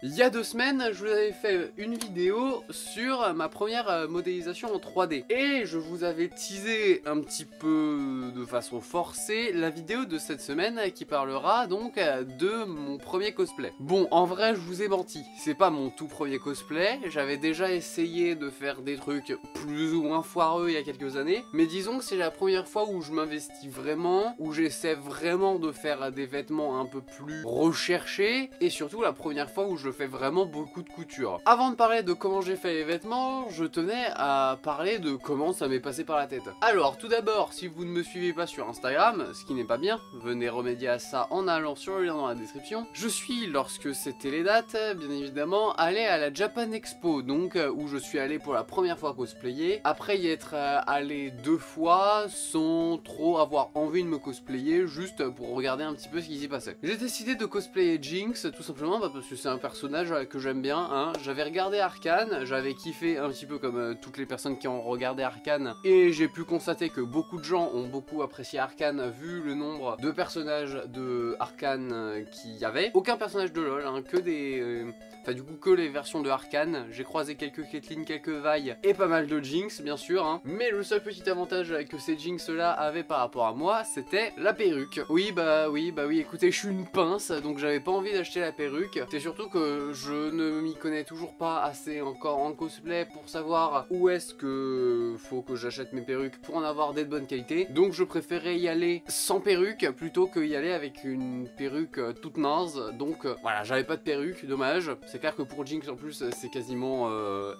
Il y a 2 semaines, je vous avais fait une vidéo sur ma première modélisation en 3D. Et je vous avais teasé un petit peu de façon forcée la vidéo de cette semaine qui parlera donc de mon premier cosplay. Bon, en vrai, je vous ai menti. C'est pas mon tout premier cosplay. J'avais déjà essayé de faire des trucs plus ou moins foireux il y a quelques années. Mais disons que c'est la première fois où je m'investis vraiment, où j'essaie vraiment de faire des vêtements un peu plus recherchés. Et surtout la première fois où je fais vraiment beaucoup de couture. Avant de parler de comment j'ai fait les vêtements, je tenais à parler de comment ça m'est passé par la tête. Alors tout d'abord, si vous ne me suivez pas sur Instagram, ce qui n'est pas bien, venez remédier à ça en allant sur le lien dans la description. Je suis, lorsque c'était les dates, bien évidemment, allé à la Japan Expo, donc où je suis allé pour la première fois cosplayer, après y être allé 2 fois sans trop avoir envie de me cosplayer, juste pour regarder un petit peu ce qui s'y passait. J'ai décidé de cosplayer Jinx, tout simplement parce que c'est un personnage que j'aime bien, hein. J'avais regardé Arcane, j'avais kiffé un petit peu comme toutes les personnes qui ont regardé Arcane, et j'ai pu constater que beaucoup de gens ont beaucoup apprécié Arcane vu le nombre de personnages de Arcane qu'il y avait. Aucun personnage de LoL, hein, que des... Enfin du coup que les versions de Arcane. J'ai croisé quelques Caitlyn, quelques Vi et pas mal de Jinx bien sûr, hein. Mais le seul petit avantage que ces Jinx là avaient par rapport à moi, c'était la perruque. Oui, écoutez, je suis une pince, donc j'avais pas envie d'acheter la perruque. C'est surtout que je ne m'y connais toujours pas assez encore en cosplay pour savoir où est-ce que faut que j'achète mes perruques pour en avoir des de bonne qualité. Donc je préférais y aller sans perruque plutôt que y aller avec une perruque toute naze. Donc voilà, j'avais pas de perruque, dommage. C'est clair que pour Jinx en plus c'est quasiment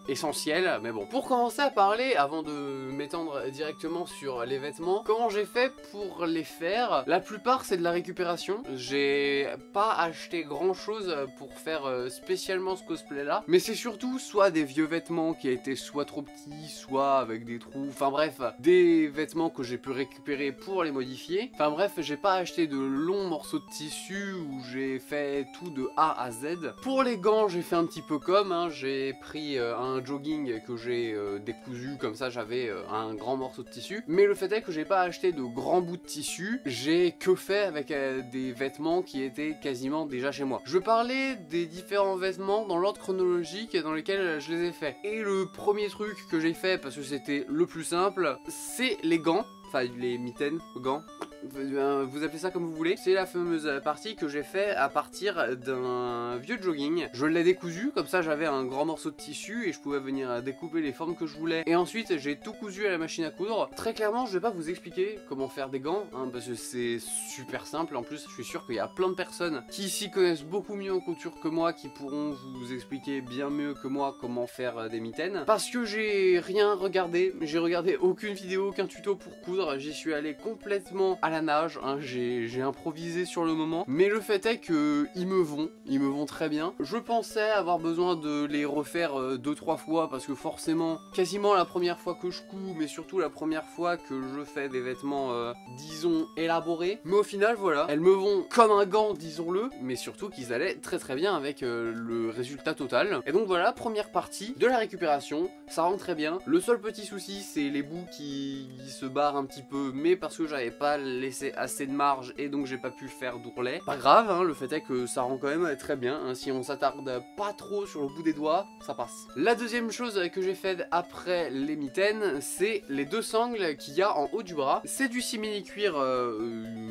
essentiel, mais bon. Pour commencer à parler, avant de m'étendre directement sur les vêtements, comment j'ai fait pour les faire? La plupart c'est de la récupération. J'ai pas acheté grand chose pour faire spécialement ce cosplay là, mais c'est surtout soit des vieux vêtements qui étaient soit trop petits, soit avec des trous, enfin bref, des vêtements que j'ai pu récupérer pour les modifier. Enfin bref, j'ai pas acheté de longs morceaux de tissu où j'ai fait tout de A à Z. Pour les gants, j'ai fait un petit peu comme, hein, j'ai pris un jogging que j'ai décousu, comme ça j'avais un grand morceau de tissu, mais le fait est que j'ai pas acheté de grands bouts de tissu, j'ai que fait avec des vêtements qui étaient quasiment déjà chez moi. Je parlais des différents vêtements dans l'ordre chronologique dans lequel je les ai faits. Et le premier truc que j'ai fait, parce que c'était le plus simple, c'est les gants. Enfin les mitaines, gants, vous appelez ça comme vous voulez. C'est la fameuse partie que j'ai fait à partir d'un vieux jogging. Je l'ai décousu, comme ça j'avais un grand morceau de tissu et je pouvais venir découper les formes que je voulais. Et ensuite j'ai tout cousu à la machine à coudre. Très clairement je vais pas vous expliquer comment faire des gants, hein, parce que c'est super simple. En plus je suis sûr qu'il y a plein de personnes qui s'y connaissent beaucoup mieux en couture que moi, qui pourront vous expliquer bien mieux que moi comment faire des mitaines. Parce que j'ai rien regardé, j'ai regardé aucune vidéo, aucun tuto pour coudre. J'y suis allé complètement à la nage, hein, j'ai improvisé sur le moment, mais le fait est que ils me vont très bien. Je pensais avoir besoin de les refaire 2-3 fois parce que forcément, quasiment la première fois que je couds, mais surtout la première fois que je fais des vêtements, disons, élaborés. Mais au final, voilà, elles me vont comme un gant, disons-le, mais surtout qu'ils allaient très très bien avec le résultat total. Et donc voilà, première partie de la récupération, ça rend très bien. Le seul petit souci, c'est les bouts qui se barrent un petit peu, mais parce que j'avais pas laissé assez de marge et donc j'ai pas pu faire d'ourlet. Pas grave, hein, le fait est que ça rend quand même très bien, hein, si on s'attarde pas trop sur le bout des doigts, ça passe. La deuxième chose que j'ai faite après les mitaines, c'est les 2 sangles qu'il y a en haut du bras. C'est du simili-cuir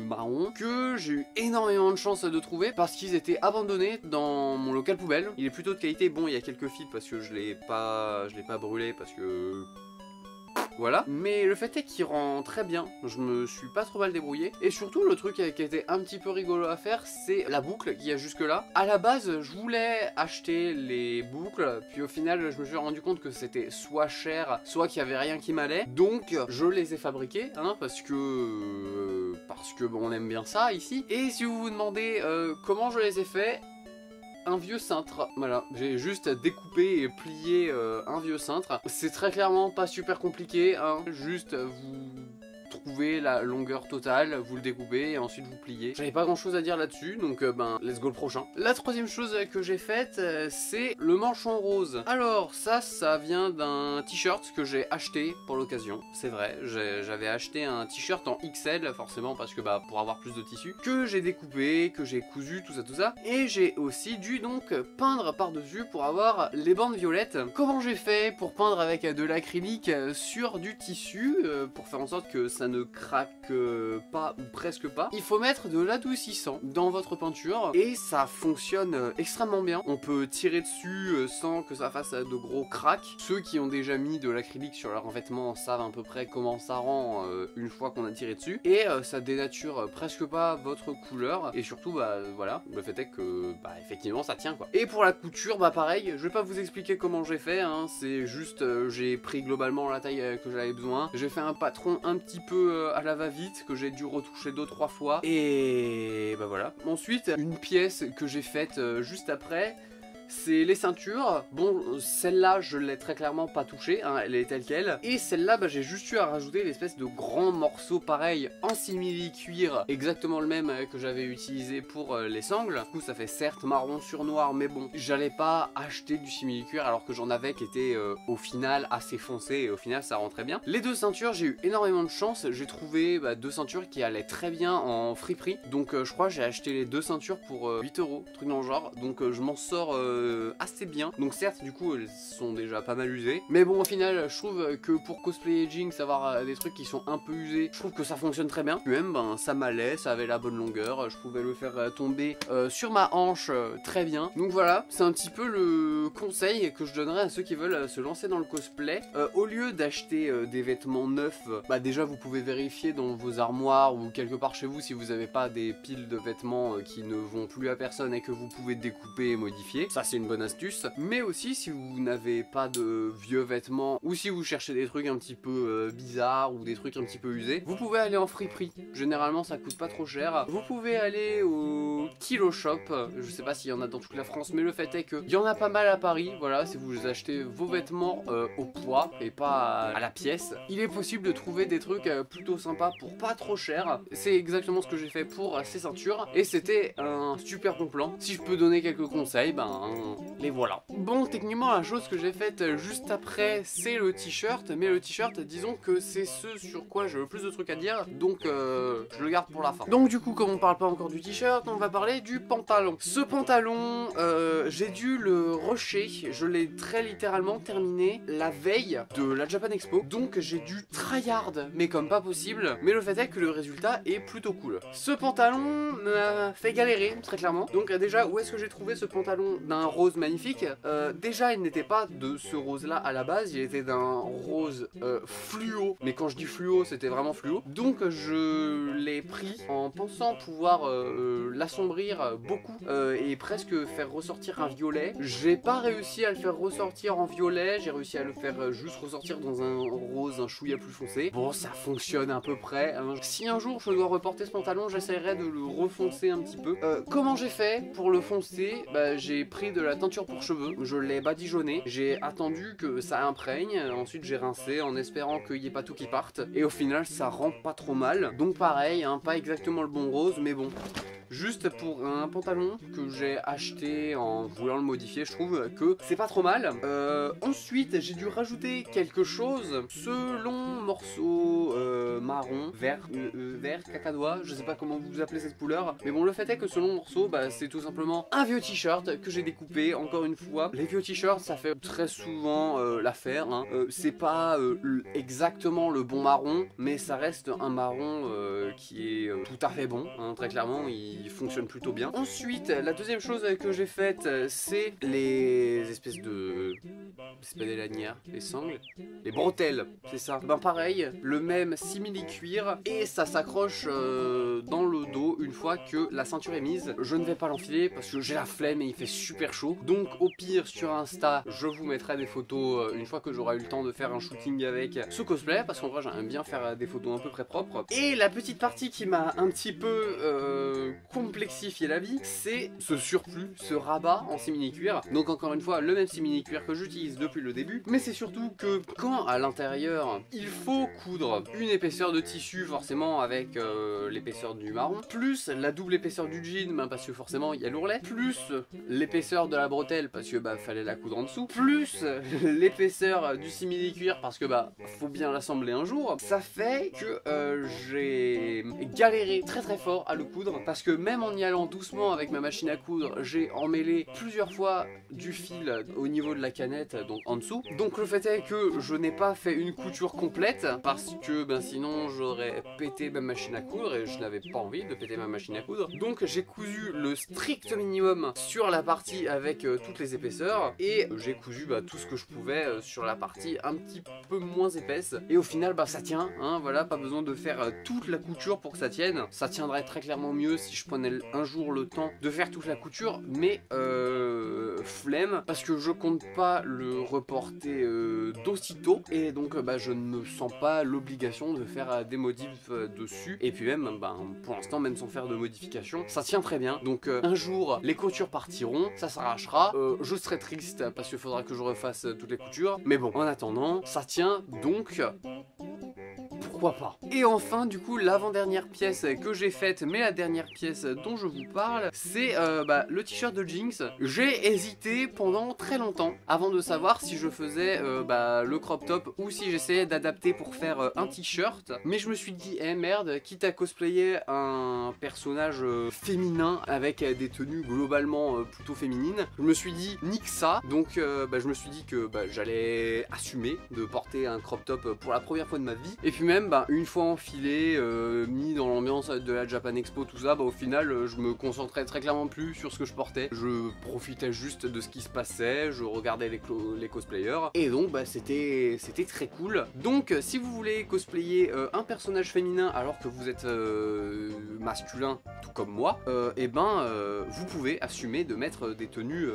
marron que j'ai eu énormément de chance de trouver parce qu'ils étaient abandonnés dans mon local poubelle. Il est plutôt de qualité, bon il y a quelques fils parce que je l'ai pas brûlé parce que... Voilà, mais le fait est qu'il rend très bien, je me suis pas trop mal débrouillé. Et surtout le truc qui a été un petit peu rigolo à faire, c'est la boucle qu'il y a jusque là. À la base je voulais acheter les boucles, puis au final je me suis rendu compte que c'était soit cher, soit qu'il y avait rien qui m'allait. Donc je les ai fabriquées, hein, parce que bon, on aime bien ça ici. Et si vous vous demandez comment je les ai fait, un vieux cintre, voilà, j'ai juste découpé et plié un vieux cintre. C'est très clairement pas super compliqué, hein, juste vous trouvez la longueur totale, vous le découpez et ensuite vous pliez. J'avais pas grand chose à dire là-dessus, donc ben let's go le prochain. La troisième chose que j'ai faite, c'est le manchon rose. Alors ça vient d'un t-shirt que j'ai acheté pour l'occasion, c'est vrai. J'avais acheté un t-shirt en XL, forcément parce que bah pour avoir plus de tissu, que j'ai découpé, que j'ai cousu, tout ça. Et j'ai aussi dû donc peindre par-dessus pour avoir les bandes violettes. Comment j'ai fait pour peindre avec de l'acrylique sur du tissu, pour faire en sorte que ça ne craque pas ou presque pas? Il faut mettre de l'adoucissant dans votre peinture et ça fonctionne extrêmement bien. On peut tirer dessus sans que ça fasse de gros cracks. Ceux qui ont déjà mis de l'acrylique sur leurs vêtements savent à peu près comment ça rend une fois qu'on a tiré dessus, et ça dénature presque pas votre couleur, et surtout bah voilà, le fait est que bah effectivement ça tient quoi. Et pour la couture bah pareil, je vais pas vous expliquer comment j'ai fait, hein, c'est juste j'ai pris globalement la taille que j'avais besoin, j'ai fait un patron un petit peu à la va-vite que j'ai dû retoucher 2-3 fois, et bah voilà. Ensuite une pièce que j'ai faite juste après, c'est les ceintures. Bon, celle-là, je l'ai très clairement pas touchée, hein, elle est telle quelle. Et celle-là, bah, j'ai juste eu à rajouter l'espèce de grand morceau pareil en simili-cuir, exactement le même que j'avais utilisé pour les sangles. Du coup, ça fait certes marron sur noir, mais bon, j'allais pas acheter du simili-cuir alors que j'en avais qui était au final assez foncé, et au final, ça rentrait bien. Les deux ceintures, j'ai eu énormément de chance. J'ai trouvé deux ceintures qui allaient très bien en friperie. Donc, je crois que j'ai acheté les deux ceintures pour 8 €, truc dans le genre. Donc, je m'en sors assez bien. Donc certes du coup elles sont déjà pas mal usées, mais bon au final je trouve que pour cosplay aging, savoir des trucs qui sont un peu usés, je trouve que ça fonctionne très bien. Puis même ben ça m'allait, ça avait la bonne longueur, je pouvais le faire tomber sur ma hanche très bien. Donc voilà, c'est un petit peu le conseil que je donnerais à ceux qui veulent se lancer dans le cosplay. Au lieu d'acheter des vêtements neufs, bah déjà vous pouvez vérifier dans vos armoires ou quelque part chez vous si vous n'avez pas des piles de vêtements qui ne vont plus à personne et que vous pouvez découper et modifier. Ça c'est une bonne astuce. Mais aussi si vous n'avez pas de vieux vêtements ou si vous cherchez des trucs un petit peu bizarres ou des trucs un petit peu usés, vous pouvez aller en friperie. Généralement ça coûte pas trop cher. Vous pouvez aller au Kilo Shop. Je sais pas s'il y en a dans toute la France, mais le fait est qu'il y en a pas mal à Paris. Voilà, si vous achetez vos vêtements au poids et pas à la pièce, il est possible de trouver des trucs plutôt sympas pour pas trop cher. C'est exactement ce que j'ai fait pour ces ceintures et c'était un super bon plan. Si je peux donner quelques conseils, ben les voilà. Bon, techniquement la chose que j'ai faite juste après c'est le t-shirt, mais le t-shirt disons que c'est ce sur quoi j'ai le plus de trucs à dire, donc je le garde pour la fin. Donc du coup comme on parle pas encore du t-shirt, on va parler du pantalon. Ce pantalon j'ai dû le rusher, je l'ai très littéralement terminé la veille de la Japan Expo, donc j'ai dû tryhard mais comme pas possible, mais le fait est que le résultat est plutôt cool. Ce pantalon m'a fait galérer très clairement, donc déjà où est-ce que j'ai trouvé ce pantalon d'un rose magnifique? Déjà il n'était pas de ce rose là à la base, il était d'un rose fluo, mais quand je dis fluo c'était vraiment fluo, donc je l'ai pris en pensant pouvoir l'assombrir beaucoup et presque faire ressortir un violet. J'ai pas réussi à le faire ressortir en violet, j'ai réussi à le faire juste ressortir dans un rose un chouïa plus foncé. Bon ça fonctionne à peu près, hein. Si un jour je dois reporter ce pantalon, j'essaierai de le refoncer un petit peu. Comment j'ai fait pour le foncer? Bah, j'ai pris de la teinture pour cheveux, je l'ai badigeonné, j'ai attendu que ça imprègne, ensuite j'ai rincé en espérant qu'il n'y ait pas tout qui parte, et au final ça rend pas trop mal. Donc pareil, hein, pas exactement le bon rose, mais bon. Juste pour un pantalon que j'ai acheté en voulant le modifier, je trouve que c'est pas trop mal. Ensuite, j'ai dû rajouter quelque chose. Ce long morceau marron, vert, cacadois, je sais pas comment vous appelez cette couleur. Mais bon, le fait est que ce long morceau, bah, c'est tout simplement un vieux t-shirt que j'ai découpé, encore une fois. Les vieux t-shirts, ça fait très souvent l'affaire. Hein. C'est pas exactement le bon marron, mais ça reste un marron qui est tout à fait bon, hein, très clairement. Il fonctionne plutôt bien. Ensuite, la deuxième chose que j'ai faite, c'est les espèces de... c'est pas des lanières, les sangles, les bretelles, c'est ça. Ben pareil, le même simili-cuir, et ça s'accroche dans le dos une fois que la ceinture est mise. Je ne vais pas l'enfiler parce que j'ai la flemme et il fait super chaud. Donc au pire sur Insta, je vous mettrai des photos une fois que j'aurai eu le temps de faire un shooting avec ce cosplay, parce qu'en vrai j'aime bien faire des photos un peu très propres. Et la petite partie qui m'a un petit peu complexifier la vie, c'est ce surplus, ce rabat en simili-cuir. Donc encore une fois, le même simili-cuir que j'utilise depuis le début, mais c'est surtout que quand à l'intérieur, il faut coudre une épaisseur de tissu forcément avec l'épaisseur du marron, plus la double épaisseur du jean, parce que forcément il y a l'ourlet, plus l'épaisseur de la bretelle parce que fallait la coudre en dessous, plus l'épaisseur du simili-cuir parce que faut bien l'assembler un jour, ça fait que j'ai galéré très fort à le coudre parce que même en y allant doucement avec ma machine à coudre, j'ai emmêlé plusieurs fois du fil au niveau de la canette, donc en dessous. Donc le fait est que je n'ai pas fait une couture complète parce que sinon j'aurais pété ma machine à coudre et je n'avais pas envie de péter ma machine à coudre. Donc j'ai cousu le strict minimum sur la partie avec toutes les épaisseurs et j'ai cousu tout ce que je pouvais sur la partie un petit peu moins épaisse. Et au final ça tient, hein, voilà, pas besoin de faire toute la couture pour que ça tienne. Ça tiendrait très clairement mieux si je prenais un jour le temps de faire toute la couture, mais flemme parce que je compte pas le reporter d'aussitôt et donc je ne me sens pas l'obligation de faire des modifs dessus. Et puis même pour l'instant, même sans faire de modifications, ça tient très bien. Donc un jour les coutures partiront, ça s'arrachera, je serai triste parce qu'il faudra que je refasse toutes les coutures, mais bon, en attendant ça tient, donc pourquoi pas. Et enfin du coup l'avant-dernière pièce que j'ai faite, mais la dernière pièce dont je vous parle, c'est le t-shirt de Jinx. J'ai hésité pendant très longtemps avant de savoir si je faisais le crop top ou si j'essayais d'adapter pour faire un t-shirt, mais je me suis dit merde, quitte à cosplayer un personnage féminin avec des tenues globalement plutôt féminines, je me suis dit nique ça. Donc je me suis dit que j'allais assumer de porter un crop top pour la première fois de ma vie. Et puis même une fois enfilé, mis dans l'ambiance de la Japan Expo, tout ça, au final je me concentrais très clairement plus sur ce que je portais. Je profitais juste de ce qui se passait, je regardais les cosplayers, et donc c'était très cool. Donc si vous voulez cosplayer un personnage féminin alors que vous êtes masculin, tout comme moi, vous pouvez assumer de mettre des tenues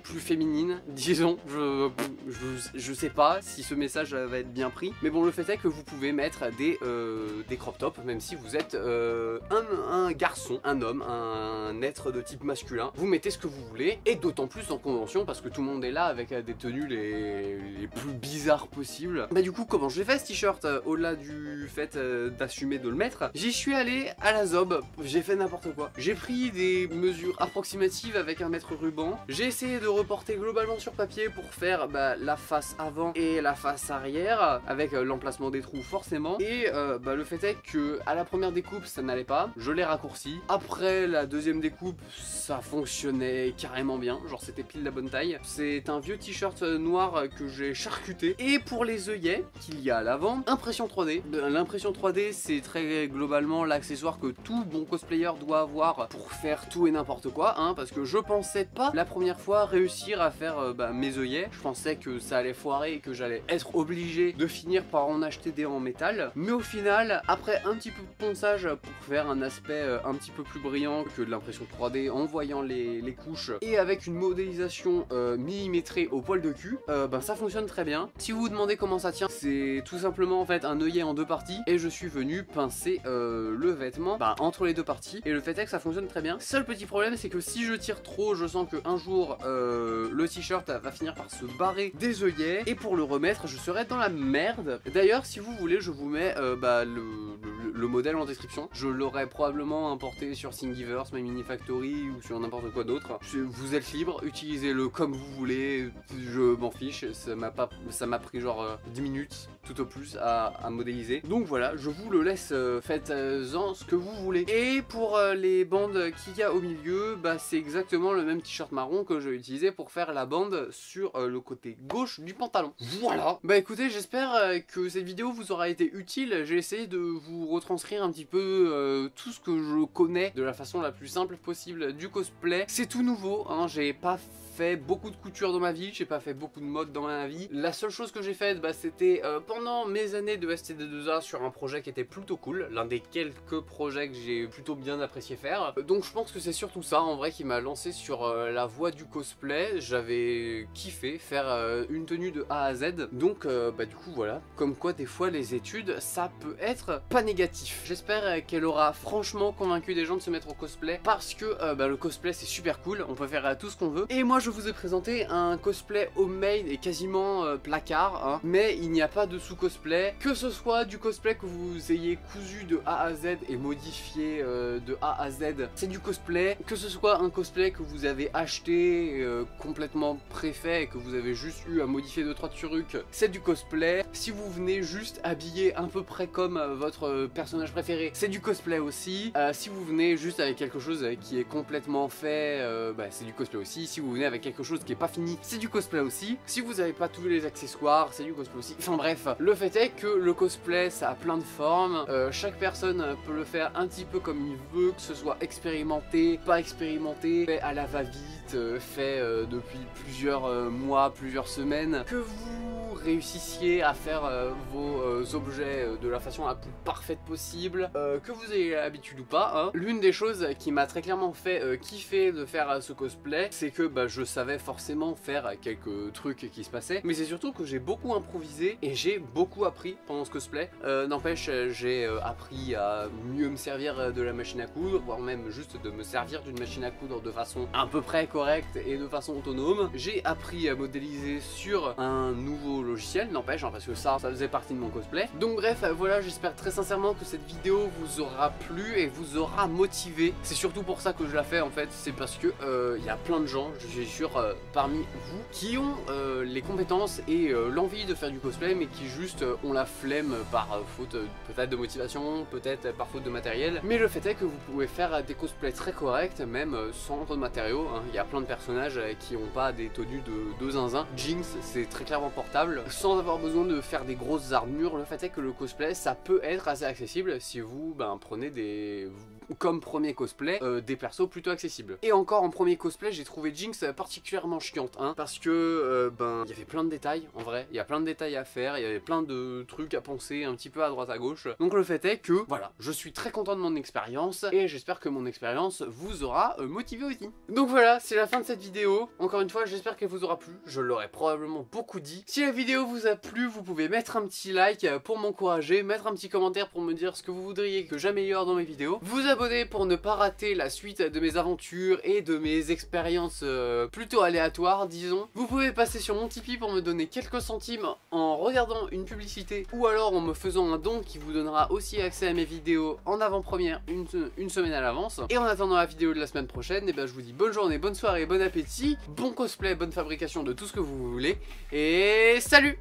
plus féminines, disons. Je sais pas si ce message va être bien pris, mais bon, le fait est que vous pouvez mettre des crop tops même si vous êtes un garçon, un homme, un être de type masculin. Vous mettez ce que vous voulez, et d'autant plus en convention parce que tout le monde est là avec des tenues les plus bizarres possibles. Du coup, comment j'ai fait ce t-shirt au-delà du fait d'assumer de le mettre? J'y suis allé à la zob, j'ai fait n'importe quoi. J'ai pris des mesures approximatives avec un mètre ruban, j'ai essayé de reporter globalement sur papier pour faire la face avant et la face arrière avec l'emplacement des trous forcément, et le fait est que à la première découpe ça n'allait pas, je l'ai raccourci. Après la deuxième découpe ça fonctionnait carrément bien, genre c'était pile la bonne taille. C'est un vieux t-shirt noir que j'ai charcuté. Et pour les œillets qu'il y a à l'avant, impression 3D. L'impression 3D c'est très globalement l'accessoire que tout bon cosplayer doit avoir pour faire tout et n'importe quoi, hein, parce que je pensais pas la première fois réussir à faire mes œillets. Je pensais que ça allait foirer et que j'allais être obligé de finir par en acheter des en métal, mais au final après un petit peu de ponçage pour faire un aspect un petit peu plus brillant que de l'impression 3D en voyant les couches, et avec une modélisation millimétrée au poil de cul, ça fonctionne très bien. Si vous vous demandez comment ça tient, c'est tout simplement en fait un œillet en deux parties, et je suis venu pincer le vêtement entre les deux parties, et le fait est que ça fonctionne très bien. Seul petit problème, c'est que si je tire trop, je sens que un jour le t-shirt va finir par se barrer des œillets, et pour le remettre je serai dans la merde. D'ailleurs si vous voulez, je vous mets le modèle en description. Je l'aurais probablement importé sur Thingiverse, My Mini Factory ou sur n'importe quoi d'autre. Vous êtes libre, utilisez-le comme vous voulez, je m'en fiche. Ça m'a pris genre 10 minutes tout au plus à modéliser. Donc voilà, je vous le laisse, faites-en ce que vous voulez. Et pour les bandes qu'il y a au milieu, c'est exactement le même t-shirt marron que j'ai utilisé pour faire la bande sur le côté gauche du pantalon. Voilà. Écoutez, j'espère que cette vidéo vous aura été utile. J'ai essayé de vous retranscrire un petit peu tout ce que je connais de la façon la plus simple possible du cosplay. C'est tout nouveau, hein, j'ai pas fait beaucoup de couture dans ma vie, j'ai pas fait beaucoup de mode dans ma vie. La seule chose que j'ai faite, bah, c'était pendant mes années de STD2A sur un projet qui était plutôt cool, l'un des quelques projets que j'ai plutôt bien apprécié faire. Donc je pense que c'est surtout ça en vrai qui m'a lancé sur la voie du cosplay. J'avais kiffé faire une tenue de A à Z. Donc bah du coup voilà, comme quoi des fois les études ça peut être pas négatif. J'espère qu'elle aura franchement convaincu des gens de se mettre au cosplay parce que bah, le cosplay c'est super cool, on peut faire tout ce qu'on veut. Et moi je vous ai présenté un cosplay homemade et quasiment placard, hein. Mais il n'y a pas de sous-cosplay, que ce soit du cosplay que vous ayez cousu de A à Z et modifié de A à Z, c'est du cosplay, que ce soit un cosplay que vous avez acheté complètement préfet et que vous avez juste eu à modifier 2-3 trucs, c'est du cosplay. Si vous venez juste habillé à peu près comme votre personnage préféré, c'est du cosplay aussi. Si vous venez juste avec quelque chose qui est complètement fait, bah, c'est du cosplay aussi. Si vous venez avec quelque chose qui est pas fini, c'est du cosplay aussi. Si vous n'avez pas tous les accessoires, c'est du cosplay aussi. Enfin bref, le fait est que le cosplay ça a plein de formes, chaque personne peut le faire un petit peu comme il veut, que ce soit expérimenté, pas expérimenté, fait à la va-vite, fait depuis plusieurs mois, plusieurs semaines, que vous réussissiez à faire vos objets de la façon la plus parfaite possible, que vous ayez l'habitude ou pas, hein. L'une des choses qui m'a très clairement fait kiffer de faire ce cosplay, c'est que bah, je savais forcément faire quelques trucs qui se passaient, mais c'est surtout que j'ai beaucoup improvisé et j'ai beaucoup appris pendant ce cosplay. N'empêche, j'ai appris à mieux me servir de la machine à coudre, voire même juste de me servir d'une machine à coudre de façon à peu près correcte et de façon autonome. J'ai appris à modéliser sur un nouveau logiciel, n'empêche, hein, parce que ça faisait partie de mon cosplay. Donc bref, voilà, j'espère très sincèrement que cette vidéo vous aura plu et vous aura motivé. C'est surtout pour ça que je la fais en fait, c'est parce que il y a plein de gens, je suis sûr, parmi vous, qui ont les compétences et l'envie de faire du cosplay, mais qui juste ont la flemme par faute peut-être de motivation, peut-être par faute de matériel. Mais le fait est que vous pouvez faire des cosplays très corrects, même sans trop de matériaux, hein. Il y a plein de personnages qui n'ont pas des tenues de zinzin. Jinx, c'est très clairement portable, sans avoir besoin de faire des grosses armures. Le fait est que le cosplay, ça peut être assez accessible si vous prenez comme premier cosplay des persos plutôt accessibles. Et encore en premier cosplay, j'ai trouvé Jinx particulièrement chiante, hein, parce que il y avait plein de détails en vrai, il y a plein de détails à faire, il y avait plein de trucs à penser un petit peu à droite à gauche. Donc le fait est que voilà, je suis très content de mon expérience et j'espère que mon expérience vous aura motivé aussi. Donc voilà, c'est la fin de cette vidéo. Encore une fois, j'espère qu'elle vous aura plu, je l'aurais probablement beaucoup dit. Si la vidéo vous a plu, vous pouvez mettre un petit like pour m'encourager, mettre un petit commentaire pour me dire ce que vous voudriez que j'améliore dans mes vidéos, vous abonner pour ne pas rater la suite de mes aventures et de mes expériences plutôt aléatoires, disons. Vous pouvez passer sur mon Tipeee pour me donner quelques centimes en regardant une publicité ou alors en me faisant un don qui vous donnera aussi accès à mes vidéos en avant-première une semaine à l'avance. Et en attendant la vidéo de la semaine prochaine, et je vous dis bonne journée, bonne soirée, bon appétit, bon cosplay, bonne fabrication de tout ce que vous voulez et salut!